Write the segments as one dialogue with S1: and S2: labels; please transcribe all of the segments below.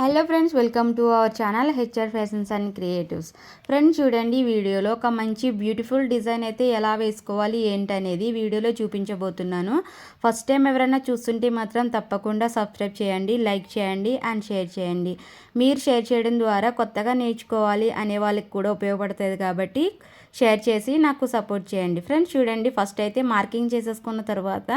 S1: Hello friends, welcome to our channel HR fashions and creatives. Friends చూడండి, ఈ వీడియోలో ఒక మంచి బ్యూటిఫుల్ డిజైన్ అయితే ఎలా వేసుకోవాలి ఏంటనేది వీడియోలో చూపించబోతున్నాను. ఫస్ట్ టైం ఎవరైనా చూస్తుంటే మాత్రం తప్పకుండా సబ్స్క్రైబ్ చేయండి, లైక్ చేయండి అండ్ షేర్ చేయండి. మీరు షేర్ చేయడం ద్వారా కొత్తగా నేర్చుకోవాలి అనే వాళ్ళకి కూడా ఉపయోగపడుతుంది కాబట్టి షేర్ చేసి నాకు సపోర్ట్ చేయండి. ఫ్రెండ్స్ చూడండి, ఫస్ట్ అయితే మార్కింగ్ చేసేసుకున్న తర్వాత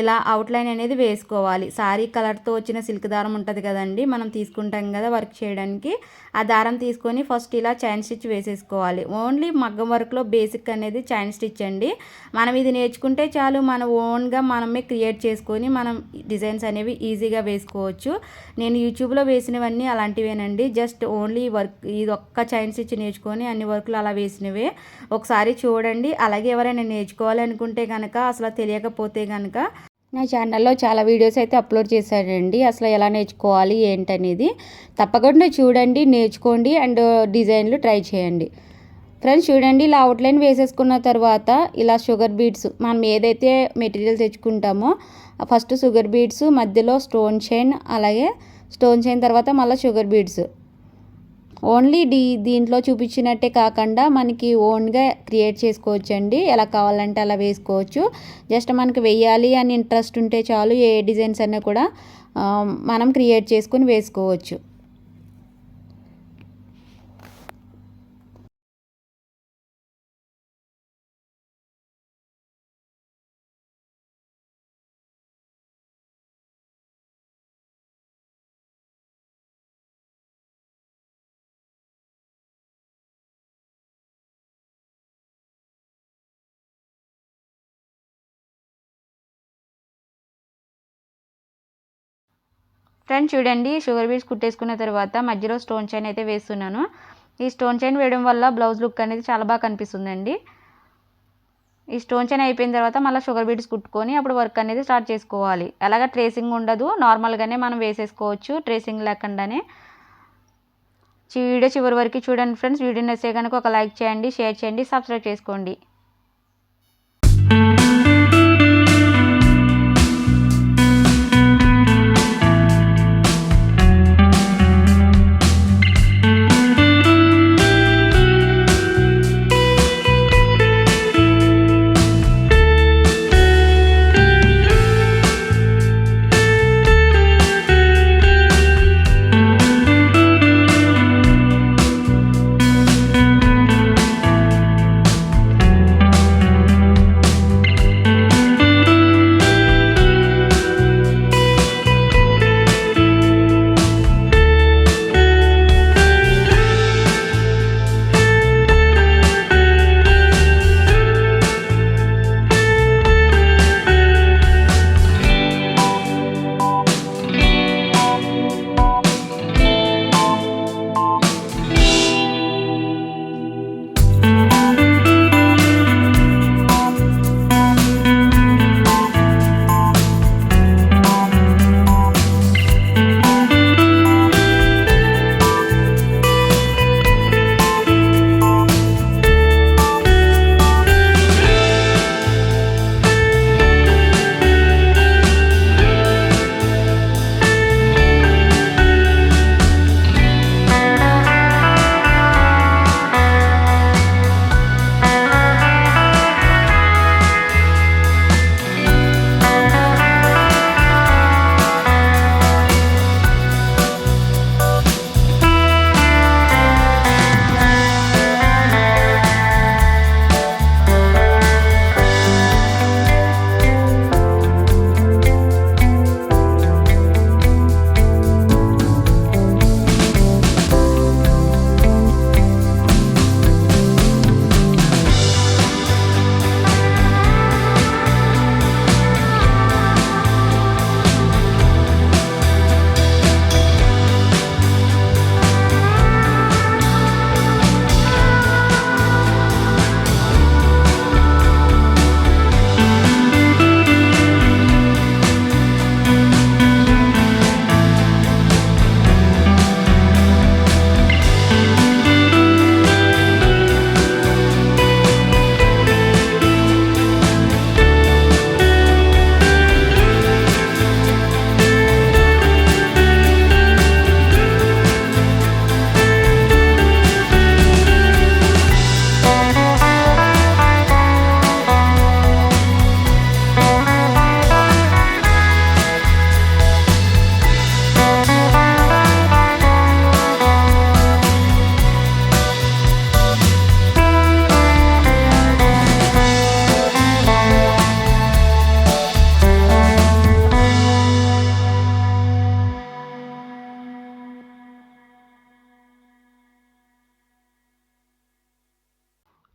S1: ఇలా అవుట్లైన్ అనేది వేసుకోవాలి. సారీ కలర్తో వచ్చిన సిల్క్ దారం ఉంటుంది కదండి, మనం తీసుకుంటాం కదా వర్క్ చేయడానికి. ఆ దారం తీసుకొని ఫస్ట్ ఇలా చైన్ స్టిచ్ వేసేసుకోవాలి. ఓన్లీ మగ్గం వర్క్లో బేసిక్ అనేది చైన్ స్టిచ్ అండి. మనం ఇది నేర్చుకుంటే చాలు, మన ఓన్గా మనమే క్రియేట్ చేసుకొని మనం డిజైన్స్ అనేవి ఈజీగా వేసుకోవచ్చు. నేను యూట్యూబ్లో వేసినవన్నీ అలాంటివేనండి. జస్ట్ ఓన్లీ వర్క్ ఇది ఒక్క చైన్ స్టిచ్ నేర్చుకొని అన్ని వర్క్లు అలా వేసినవే. ఒకసారి చూడండి. అలాగే ఎవరైనా నేర్చుకోవాలి అనుకుంటే కనుక, అసలు తెలియకపోతే కనుక నా ఛానల్లో చాలా వీడియోస్ అయితే అప్లోడ్ చేశానండి, అసలు ఎలా నేర్చుకోవాలి ఏంటనేది. తప్పకుండా చూడండి, నేర్చుకోండి అండ్ డిజైన్లు ట్రై చేయండి. ఫ్రెండ్స్ చూడండి, ఇలా అవుట్లైన్ వేసేసుకున్న తర్వాత ఇలా షుగర్ బీడ్స్ మనం ఏదైతే మెటీరియల్ తెచ్చుకుంటామో ఫస్ట్ షుగర్ బీడ్స్, మధ్యలో స్టోన్ చైన్, అలాగే స్టోన్ చైన్ తర్వాత మళ్ళీ షుగర్ బీడ్స్. ఓన్లీ దీంట్లో చూపించినట్టే కాకుండా మనకి ఓన్గా క్రియేట్ చేసుకోవచ్చండి. ఎలా కావాలంటే అలా వేసుకోవచ్చు. జస్ట్ మనకి వెయ్యాలి అని ఇంట్రెస్ట్ ఉంటే చాలు, ఏ డిజైన్స్ అన్నా కూడా మనం క్రియేట్ చేసుకొని వేసుకోవచ్చు. ఫ్రెండ్స్ చూడండి, షుగర్ బీడ్స్ కుట్టేసుకున్న తర్వాత మధ్యలో స్టోన్ చైన్ అయితే వేస్తున్నాను. ఈ స్టోన్ చైన్ వేయడం వల్ల బ్లౌజ్ లుక్ అనేది చాలా బాగా కనిపిస్తుందండి. ఈ స్టోన్ చైన్ అయిపోయిన తర్వాత మళ్ళీ షుగర్ బీడ్స్ కుట్టుకొని అప్పుడు వర్క్ అనేది స్టార్ట్ చేసుకోవాలి. అలాగా ట్రేసింగ్ ఉండదు, నార్మల్గానే మనం వేసేసుకోవచ్చు ట్రేసింగ్ లేకుండానే. వీడియో చివరి వరకు చూడండి ఫ్రెండ్స్. వీడియో నచ్చితే కనుక ఒక లైక్ చేయండి, షేర్ చేయండి, సబ్స్క్రైబ్ చేసుకోండి.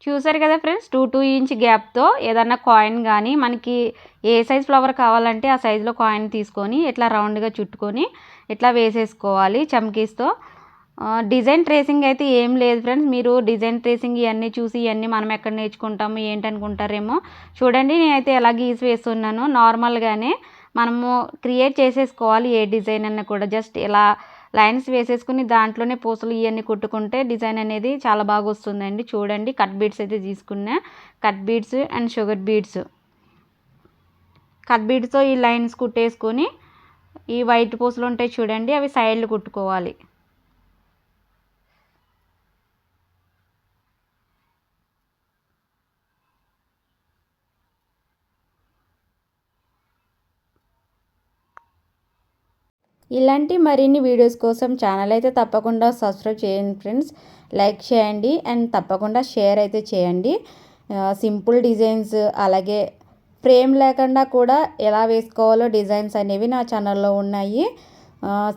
S1: చూసారు కదా ఫ్రెండ్స్, 2 ఇంచ్ గ్యాప్తో ఏదన్నా కాయిన్ కానీ మనకి ఏ సైజ్ ఫ్లవర్ కావాలంటే ఆ సైజులో కాయిన్ తీసుకొని ఇట్లా రౌండ్గా చుట్టుకొని ఇట్లా వేసేసుకోవాలి చమ్కీస్తో. డిజైన్ ట్రేసింగ్ అయితే ఏం లేదు ఫ్రెండ్స్. మీరు డిజైన్ ట్రేసింగ్ ఇవన్నీ చూసి ఇవన్నీ మనం ఎక్కడ నేర్చుకుంటాము ఏంటనుకుంటారేమో. చూడండి నేనైతే ఎలా గీసి వేస్తున్నాను. నార్మల్గానే మనము క్రియేట్ చేసేసుకోవాలి ఏ డిజైన్ అన్నా కూడా. జస్ట్ ఇలా లైన్స్ వేసేసుకుని దాంట్లోనే పూసలు ఇవన్నీ కుట్టుకుంటే డిజైన్ అనేది చాలా బాగా వస్తుందండి. చూడండి కట్ బీడ్స్ అయితే తీసుకున్నా, cut beads and sugar beads. Cut బీడ్స్తో ఈ లైన్స్ కుట్టేసుకొని ఈ వైట్ పూసలు ఉంటాయి చూడండి, అవి సైడ్లు కుట్టుకోవాలి. ఇలాంటి మరిన్ని వీడియోస్ కోసం ఛానల్ అయితే తప్పకుండా సబ్స్క్రైబ్ చేయండి ఫ్రెండ్స్. లైక్ చేయండి అండ్ తప్పకుండా షేర్ అయితే చేయండి. సింపుల్ డిజైన్స్ అలాగే ఫ్రేమ్ లేకుండా కూడా ఎలా వేసుకోవాలో డిజైన్స్ అనేవి నా ఛానల్లో ఉన్నాయి.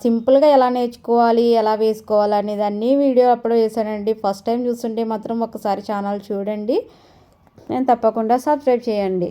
S1: సింపుల్గా ఎలా నేర్చుకోవాలి ఎలా వేసుకోవాలి అనేది అన్నీ వీడియో అప్లోడ్ చేశానండి. ఫస్ట్ టైం చూస్తుంటే మాత్రం ఒకసారి ఛానల్ చూడండి, నేను తప్పకుండా సబ్స్క్రైబ్ చేయండి.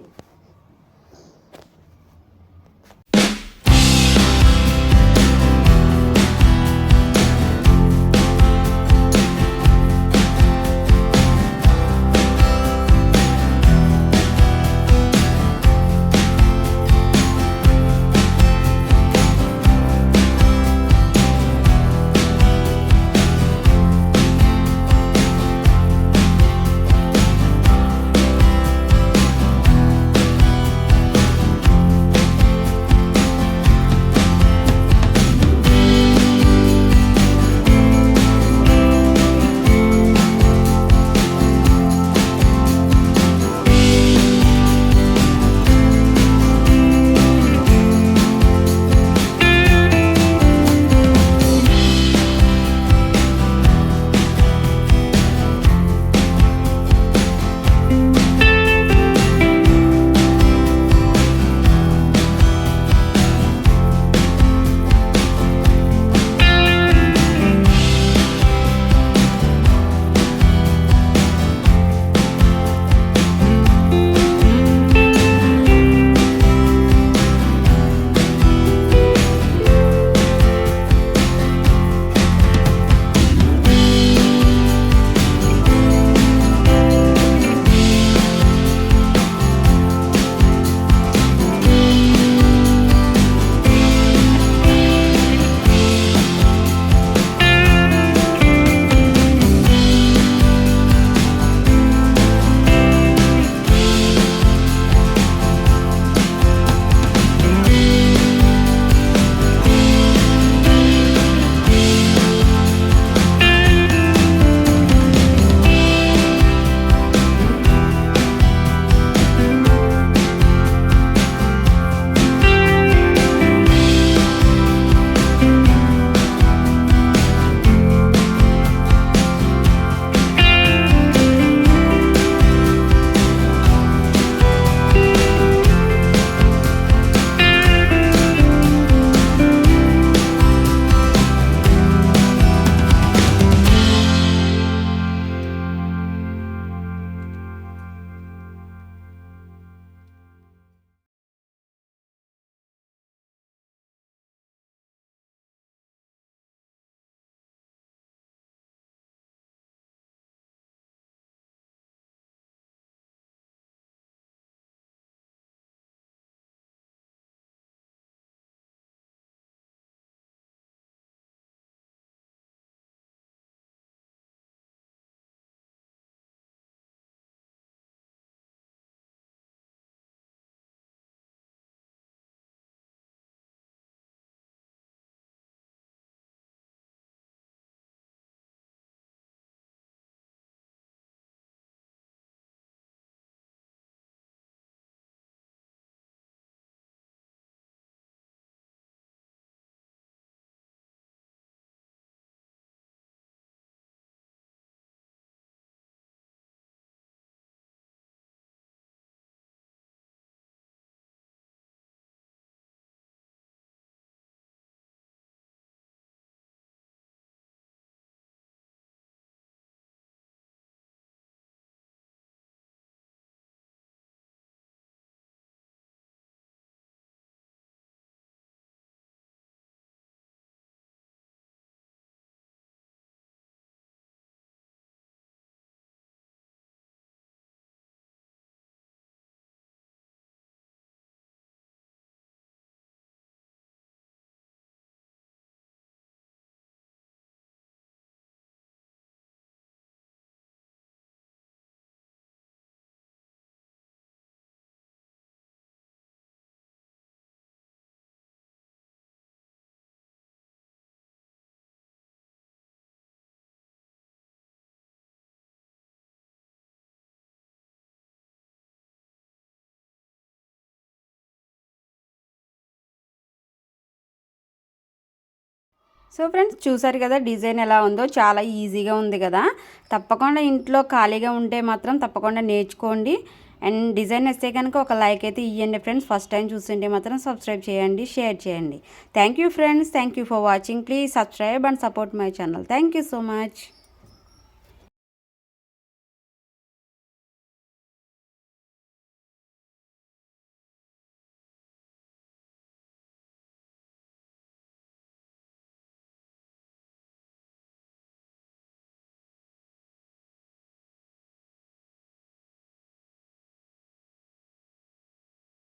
S1: సో ఫ్రెండ్స్ చూసారు కదా డిజైన్ ఎలా ఉందో, చాలా ఈజీగా ఉంది కదా. తప్పకుండా ఇంట్లో ఖాళీగా ఉంటే మాత్రం తప్పకుండా నేర్చుకోండి. అండ్ డిజైన్ వస్తే కనుక ఒక లైక్ అయితే ఇవ్వండి ఫ్రెండ్స్. ఫస్ట్ టైం చూస్తుంటే మాత్రం సబ్స్క్రైబ్ చేయండి, షేర్ చేయండి. Thank you friends, thank you for watching. Please subscribe and support my channel. Thank you so much.